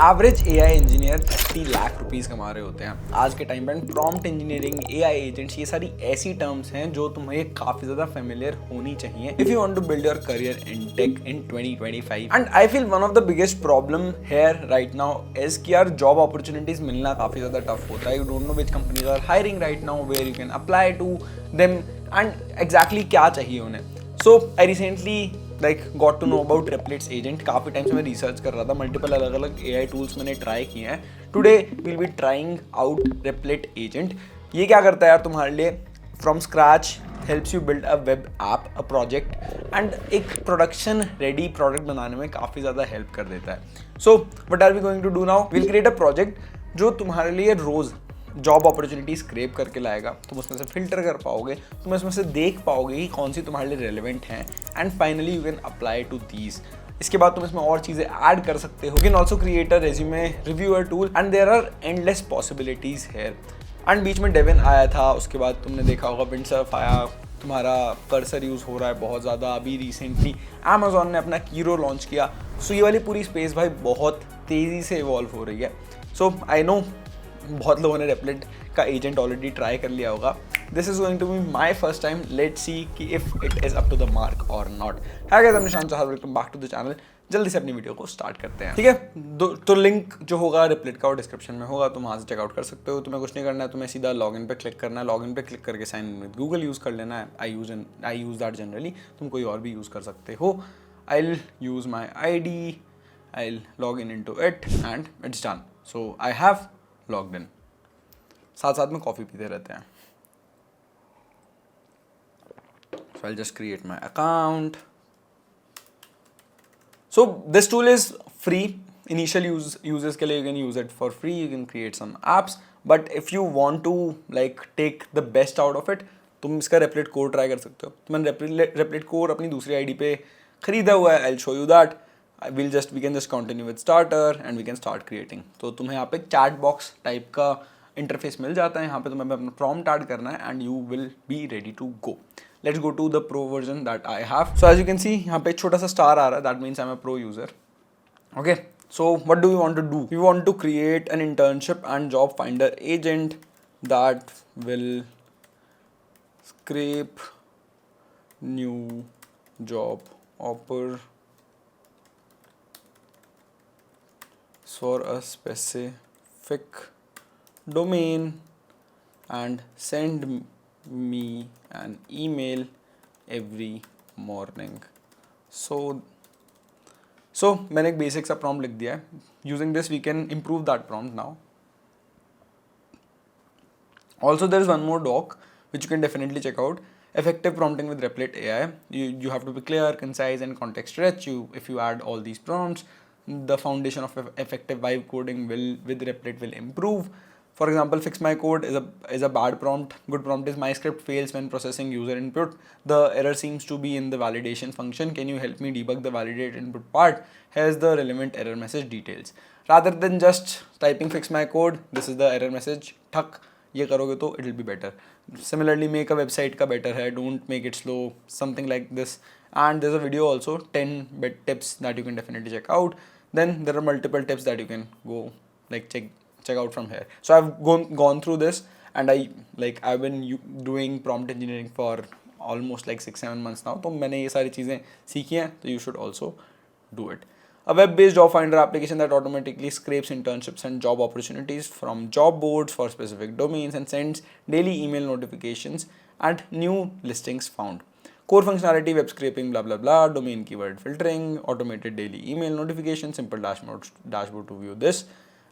Average AI engineer 30 lakh rupees कमा रहे होते हैं आज के टाइम पर। प्रॉम्प्ट इंजीनियरिंग, एआई एजेंट्स, ये सारी ऐसी टर्म्स हैं जो तुम्हें काफी ज्यादा फेमिलियर होनी चाहिए if you want to build your career in tech in 2025। And I feel one of the biggest problem here right now is कि यार जॉब अपॉर्चुनिटीज मिलना काफी ज्यादा टफ होता है। You don't know which companies are hiring right now, where you can apply to them and exactly क्या चाहिए उन्हें। सो I recently got to know about Replit's agent. काफ़ी टाइम से मैं रिसर्च कर रहा था, मल्टीपल अलग अलग एआई टूल्स मैंने ट्राई किए हैं। Today will be trying out Replit agent. ये क्या करता है यार तुम्हारे लिए, from scratch helps you build a web app, a project and एक प्रोडक्शन रेडी प्रोडक्ट बनाने में काफ़ी ज़्यादा हेल्प कर देता है। So what are we going to do now, will create a project जो तुम्हारे लिए रोज़ जॉब अपॉर्चुनिटी स्क्रैप करके लाएगा। तुम उसमें से फिल्टर कर पाओगे, तुम उसमें से देख पाओगे कि कौन सी तुम्हारे लिए रेलेवेंट हैं and finally you can apply to these. इसके बाद तुम इसमें और चीज़ें ऐड कर सकते हो। You can also create a resume reviewer tool and there are endless possibilities here. And बीच में डेविन आया था, उसके बाद तुमने देखा होगा विंडसर्फ आया, तुम्हारा कर्सर यूज़ हो रहा है बहुत ज़्यादा। अभी रिसेंटली अमेजोन ने अपना कीरो लॉन्च किया। सो ये वाली पूरी स्पेस भाई बहुत तेज़ी से इवॉल्व हो रही है। सो आई नो बहुत लोगों ने Replit का एजेंट ऑलरेडी ट्राई कर लिया होगा। This is going to be my first time, let's see कि if it is up to the mark और not. Hi guys, I am Nishant Chauhan, welcome back to the channel. जल्दी से अपनी video को start करते हैं, ठीक है। तो लिंक जो होगा Replit का वो डिस्क्रिप्शन में होगा, तुम वहाँ से चेकआउट कर सकते हो। तुम्हें कुछ नहीं करना है, तुम्हें सीधा लॉगिन पे क्लिक करना है। लॉगिन पे क्लिक करके sign in with Google use कर लेना है। आई यूज़ दैट जनरली, तुम कोई और भी यूज़ कर सकते हो। I will use my ID, I will log in to it and it's done. So I have logged in. साथ साथ में कॉफ़ी पीते रहते हैं। So I'll just create my account. So this tool is free. Initial uses के लिए you can use it for free. You can create some apps. But if you want to take the best out of it, तुम इसका Replit core try कर सकते हो। तो मैंने Replit core अपनी दूसरी ID पे खरीदा हुआ है। I'll show you that. We can just continue with starter and we can start creating. तो तुम्हें यहाँ पे chat box टाइप का इंटरफेस मिल जाता है। यहाँ पे तुम्हें अपना प्रॉम्प्ट ऐड करना है and you will be ready to go. Let's go to the pro version that I have. So as you can see यहाँ पे एक छोटा सा स्टार आ रहा है, that means I am a pro user. Okay, so what do we want to do, we want to create an internship and job finder agent that will scrap new job offer for a specific domain and send me an email every morning. So मैंने एक basic सा prompt लिख दिया है। Using this we can improve that prompt now. Also there is one more doc which you can definitely check out. Effective prompting with Replit AI. You have to be clear, concise and context rich. If you add all these prompts, the foundation of effective vibe coding with Replit will improve. For example, fix my code is a bad prompt. Good prompt is my script fails when processing user input. The error seems to be in the validation function. Can you help me debug the validate input part? Here's the relevant error message details. Rather than just typing fix my code, this is the error message. ठक ये करोगे तो it will be better. Similarly, make a website का better है. Don't make it slow. Something like this. And there's a video also, 10 bit tips that you can definitely check out. Then there are multiple tips that you can go check out from here. So I've gone through this and I've been doing prompt engineering for almost 6-7 months now. तो मैंने ये सारी चीज़ें सीखी हैं, तो you should also do it. A web-based job finder application that automatically scrapes internships and job opportunities from job boards for specific domains and sends daily email notifications and new listings found. Core functionality, web scraping, blah blah blah, domain keyword filtering, automated daily email notifications, simple dashboard to view this.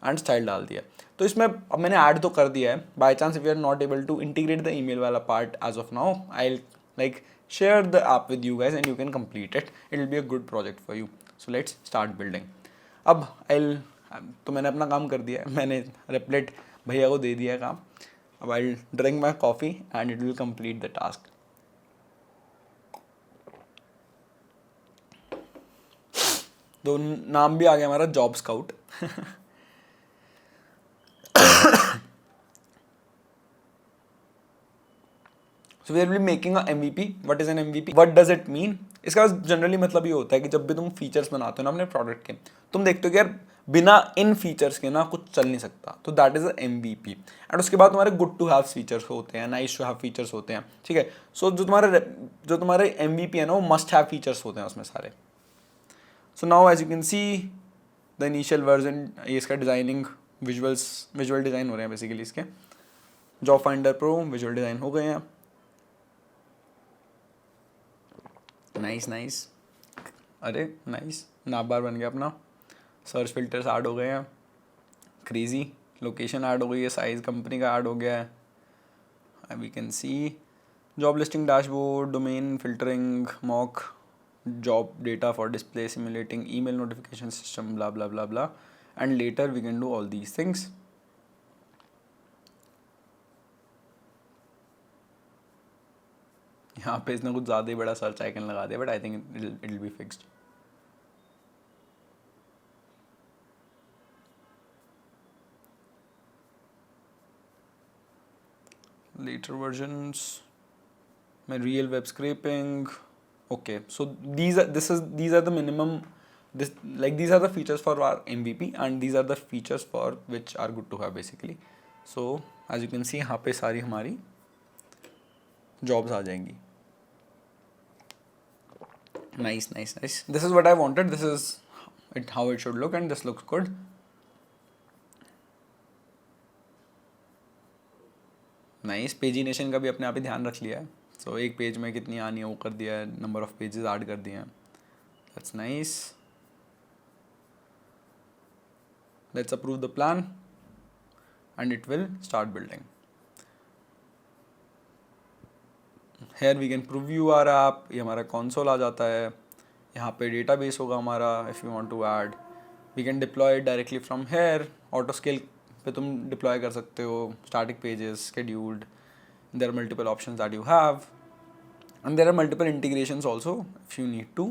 And style डाल दिया। तो इसमें अब मैंने add तो कर दिया है। By chance if you are not able to integrate the email वाला part as of now, I share the app with you guys and you can complete it. It will be a good project for you. So let's start building. अब तो मैंने अपना काम कर दिया है, मैंने Replit भैया को दे दिया है काम। अब I drink my coffee and it will complete the task. तो नाम भी आ गया हमारा, job scout. So we will be making a MVP. What is an MVP? What does it mean? इसका जनरली मतलब ये होता है कि जब भी तुम फीचर्स बनाते हो ना अपने प्रोडक्ट के, तुम देखते हो कि यार बिना इन फीचर्स के ना कुछ चल नहीं सकता, तो that is a MVP। And उसके बाद तुम्हारे गुड टू हैव फीचर्स होते हैं, नाइस टू हैव फीचर्स होते हैं, ठीक है। सो जो तुम्हारे MVP है ना, वो मस्ट हैव फीचर्स होते हैं उसमें सारे। So now as you can see the initial version, ये इसका डिजाइनिंग विजुअल डिज़ाइन हो रहे हैं बेसिकली इसके। Job finder pro visual design हो गए हैं, नाइस नाइस, अरे नाइस, नाप बार बन गया अपना, सर्च फिल्टर्स ऐड हो गए हैं, क्रेजी, लोकेशन ऐड हो गई है, साइज कंपनी का ऐड हो गया है, we can see job listing dashboard, domain filtering, mock job data for display, simulating email notification system, blah blah blah blah, and later we can do all these things. यहाँ पे इसने कुछ ज़्यादा ही बड़ा सर्च आइकन लगा दिया, but I think it will be fixed. later versions my real web scraping, okay, so these are the minimum, these are the features for our MVP and these are the features for which are good to have basically. So as you can see यहाँ पे सारी हमारी jobs आ जाएंगी। nice nice nice, this is what I wanted, this is how it should look and this looks good. Nice, pagination का भी अपने आप ही ध्यान रख लिया है। सो एक पेज में कितनी आनी है वो कर दिया है, नंबर ऑफ पेजेस ऐड कर दिए हैं, that's nice. Let's approve the plan and it will start building. Here we can preview our app, ये हमारा कंसोल आ जाता है, यहाँ पे डेटाबेस होगा हमारा, if you want to add we can deploy directly from here, auto scale पे तुम डिप्लॉय कर सकते हो, static pages, scheduled, there are multiple options that you have and there are multiple integrations also if you need to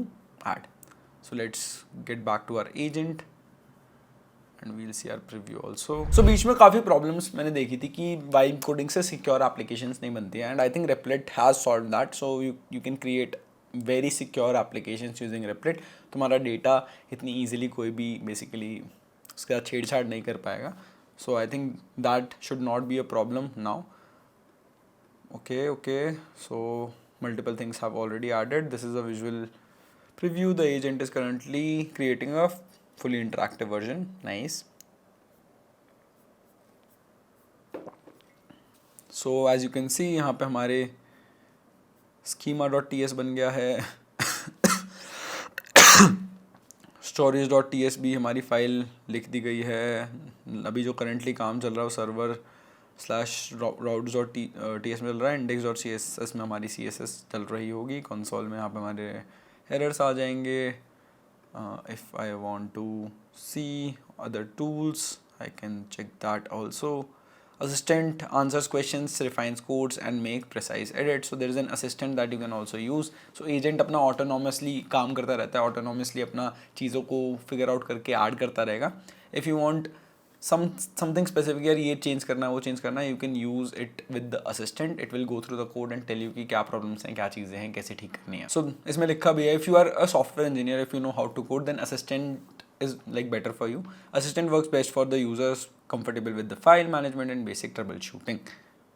add. So let's get back to our agent and we'll see our preview also. So बीच में काफ़ी problems मैंने देखी थी कि vibe coding से secure applications नहीं बनती हैं, and I think Replit has solved that, so you can create very secure applications using Replit. तुम्हारा data इतनी easily कोई भी basically उसका छेड़छाड़ नहीं कर पाएगा, so I think that should not be a problem now. Okay, so multiple things have already added. This is a visual preview. The agent is currently creating a fully interactive version. Nice. So as you can see यहाँ पे हमारे schema.ts बन गया है, storage.ts भी हमारी file लिख दी गई है। अभी जो करंटली काम चल रहा है वो सर्वर /routes.ts में चल रहा है, index.css में हमारी CSS चल रही होगी, कंसोल में यहाँ पे हमारे एरर्स आ जाएंगे। If I want to see other tools I can check that also. Assistant answers questions, refines codes and make precise edits. So there is an assistant that you can also use. So agent अपना autonomously काम करता रहता है, autonomously अपना चीज़ों को figure out करके add करता रहेगा। If you want something specific, यार ये change करना है वो change करना है, you can use it with the assistant. It will go through the code and tell you कि क्या problems हैं, क्या चीज़ें हैं, कैसे ठीक करनी है। So इसमें लिखा भी है, if you are a software engineer, if you know how to code, then assistant is like better for you. Assistant works best for the users comfortable with the file management and basic troubleshooting.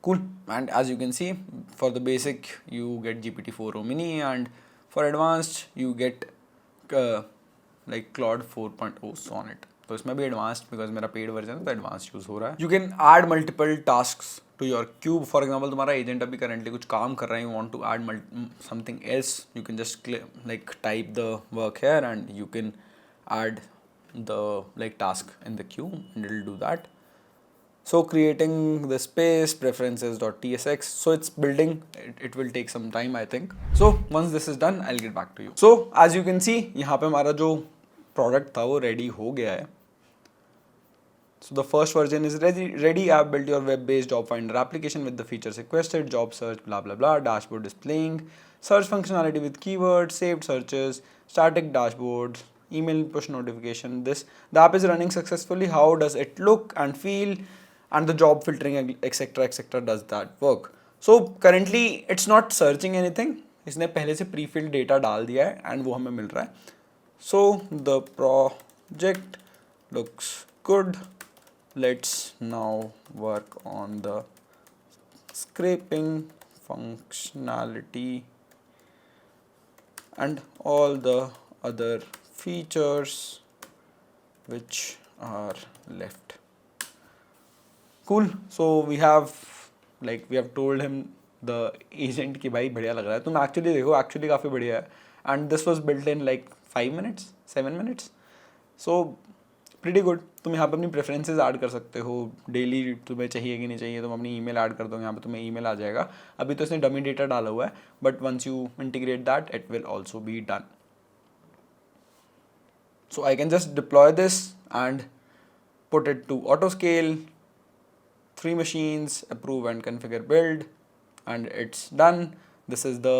Cool. And as you can see, for the basic you get GPT-4o mini, and for advanced you get like Claude 4.0 Sonnet. तो इसमें भी advanced, because मेरा paid version है तो advanced use हो रहा है। You can add multiple tasks to your cube. For example, तुम्हारा agent अभी currently कुछ काम कर रहा है, you want to add something else, you can just like type the work here and you can add the like task in the queue and it will do that. So creating the space, preferences.tsx, so it's building, it will take some time I think. So once this is done I'll get back to you. So as you can see यहाँ पे हमारा जो product था वो ready हो गया है। So the first version is ready. App built your web-based job finder application with the features requested, job search, blah blah blah, dashboard displaying, search functionality with keywords, saved searches, static dashboards, email push notification. The app is running successfully. How does it look and feel? And the job filtering etc does that work. So currently it's not searching anything. इसने पहले से pre-filled data डाल दिया है and वो हमें मिल रहा है. So the project looks good. Let's now work on the scraping functionality and all the other features which are left. Cool. So we have told him the agent कि भाई बढ़िया लग रहा है, तुम actually देखो, actually काफ़ी बढ़िया है, and this was built in like 5 minutes 7 minutes, so pretty good. तुम यहाँ पे अपनी प्रेफरेंसेस ऐड कर सकते हो, डेली तुम्हें चाहिए कि नहीं चाहिए, तुम अपनी ईमेल ऐड कर दो, यहाँ पे तुम्हें ईमेल आ जाएगा. अभी तो इसने डमी डेटा डाला हुआ है, but once you integrate that it will also be done. So I can just deploy this and put it to auto scale, 3 machines, approve and configure build, and it's done. This is the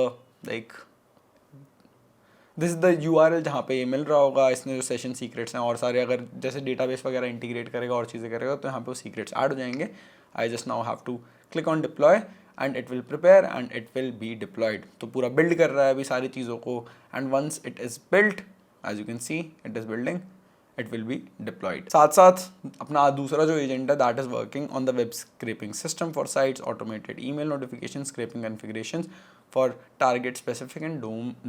URL जहाँ पे ये मिल रहा होगा. इसने जो session secrets हैं और सारे, अगर जैसे डेटाबेस वगैरह इंटीग्रेट करेगा और चीज़ें करेगा तो यहाँ पे वो सीक्रेट्स ऐड हो जाएंगे. I just now have to click on deploy and it will prepare and it will be deployed. तो पूरा बिल्ड कर रहा है अभी सारी चीज़ों को, and once it is built, as you can see it is building, it will be deployed. साथ साथ अपना दूसरा जो एजेंट है that is working on the web scraping system for sites, automated email notification scraping configurations for target specific and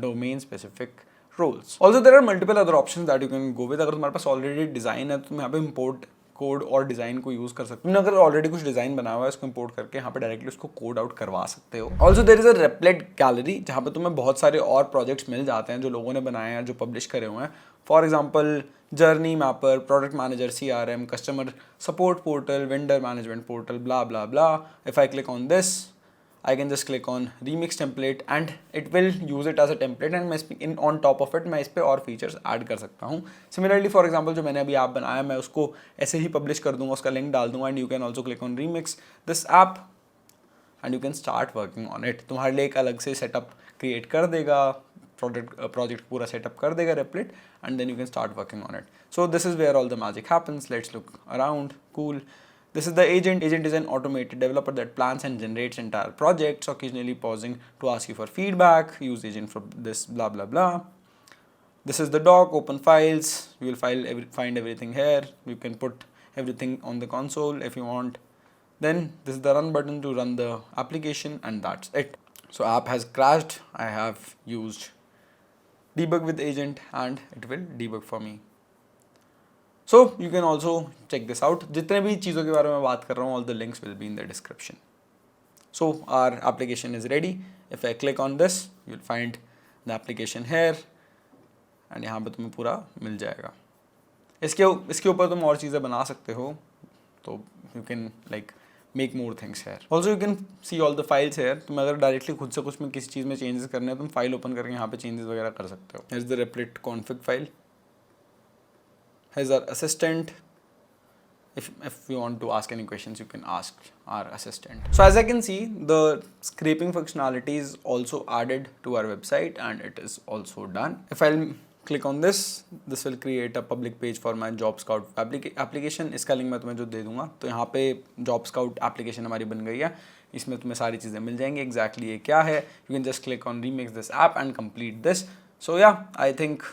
domain specific roles. Also there are multiple other options that you can go with. अगर तुम्हारे पास already design है तो तुम यहाँ पे import code और design को use कर सकते हो. तुमने अगर ऑलरेडी कुछ डिज़ाइन बनाया हुआ है उसको इंपोर्ट करके यहाँ पे डायरेक्टली उसको कोड आउट करवा सकते हो. Also there is a Replit gallery जहाँ पे तुम्हें बहुत सारे और प्रोजेक्ट्स मिल जाते हैं जो लोगों ने बनाए हैं, जो पब्लिश करे हुए हैं. For example journey mapper, product manager, CRM, customer support portal, vendor management portal, blah blah blah. If I click on this, I can just click on remix template and it will use it as a template, and मैं on top of it मैं इस पे और features add कर सकता हूँ. Similarly for example जो मैंने अभी ऐप बनाया मैं उसको ऐसे ही publish कर दूंगा, उसका लिंक डाल दूंगा, and you can also click on remix this app and you can start working on it. तुम्हारे लिए एक अलग से setup create कर देगा, project पूरा setup कर देगा Replit, and then you can start working on it. So this is where all the magic happens. Let's look around. Cool. This is the agent. Agent is an automated developer that plans and generates entire projects, occasionally pausing to ask you for feedback. Use agent for this, blah blah blah. This is the doc. Open files. You will find everything here. You can put everything on the console if you want. Then this is the run button to run the application, and that's it. So app has crashed. I have used debug with agent and it will debug for me. So you can also check this out. जितने भी चीज़ों के बारे में बात कर रहा हूँ, all the links will be in the description. So our application is ready. If I click on this, you'll find the application here, and यहाँ पे तुम्हें पूरा मिल जाएगा. इसके ऊपर तुम और चीज़ें बना सकते हो, तो you can like make more things here. Also you can see all the files here. तुम अगर डायरेक्टली खुद से कुछ में किसी चीज़ में चेंजेस करने हैं, तुम फाइल ओपन करके यहाँ पे चेंजेस वगैरह कर सकते हो. Here's the Replit config file. Here's our assistant. If you want to ask any questions, you can ask our assistant. So as I can see, the scraping functionality is also added to our website and it is also done. If I'll click on this will create a public page for my Job Scout application. इसका link मैं तुम्हें जो दे दूंगा. तो यहाँ पे Job Scout application हमारी बन गई है. इसमें तुम्हें सारी चीज़ें मिल जाएंगी. Exactly ये क्या है? You can just click on remix this app and complete this. So yeah, I think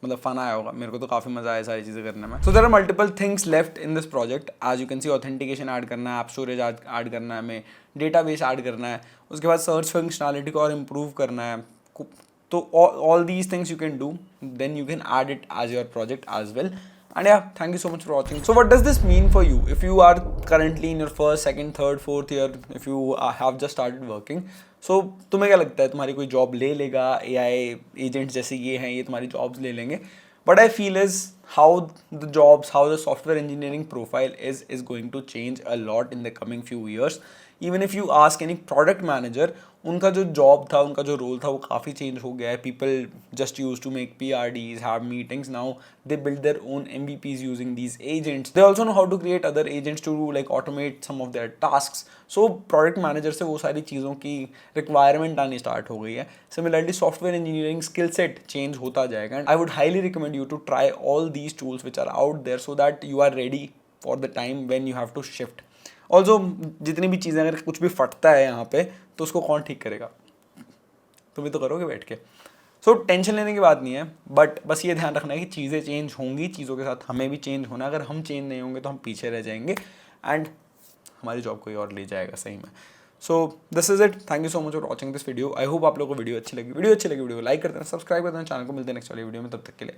मतलब फन आया होगा. मेरे को तो काफ़ी मज़ा आया सारी चीज़ें करने में. So there are multiple things left in this project. As you can see authentication add करना है, ऐप स्टोरेज ऐड करना है, हमें डेटाबेस ऐड करना है, उसके बाद सर्च फंक्शनैलिटी को और इम्प्रूव करना है. तो all these things you can do, then you can add it as your project as well. And yeah, thank you so much for watching. So what does this mean for you? If you are currently in your first, second, third, fourth year, if you have just started working, so तुम्हें क्या लगता है तुम्हारी कोई job ले लेगा? AI agent जैसे ये हैं, ये तुम्हारी जॉब्स ले लेंगे. But I feel is how the software engineering profile is going to change a lot in the coming few years. Even if you ask any product manager, उनका जो जॉब था, उनका जो रोल था, वो काफ़ी चेंज हो गया है. People just use to make PRDs, have meetings. Now they build their own MVPs using these agents. They also know how to create other agents to like automate some of their tasks. So product manager से वो सारी चीज़ों की requirement आनी start हो गई है. Similarly software engineering skill set change होता जाएगा. And I would highly recommend you to try all these tools which are out there so that you are ready for the time when you have to shift. Also जितनी भी चीज़ें, अगर कुछ भी फटता है यहाँ पे तो उसको कौन ठीक करेगा? तुम भी तो करोगे बैठ के. सो टेंशन लेने की बात नहीं है, बट बस ये ध्यान रखना है कि चीज़ें चेंज होंगी, चीज़ों के साथ हमें भी चेंज होना है। अगर हम चेंज नहीं होंगे तो हम पीछे रह जाएंगे एंड हमारी जॉब कोई और ले जाएगा सही में। So this is it, thank you so much for watching this video. I hope आप लोगों को वीडियो अच्छी लगी। वीडियो को लाइक करते हैं, सब्सक्राइब करते हैं चैनल को। मिलते हैं नेक्स्ट वाली वीडियो में, तब तक के लिए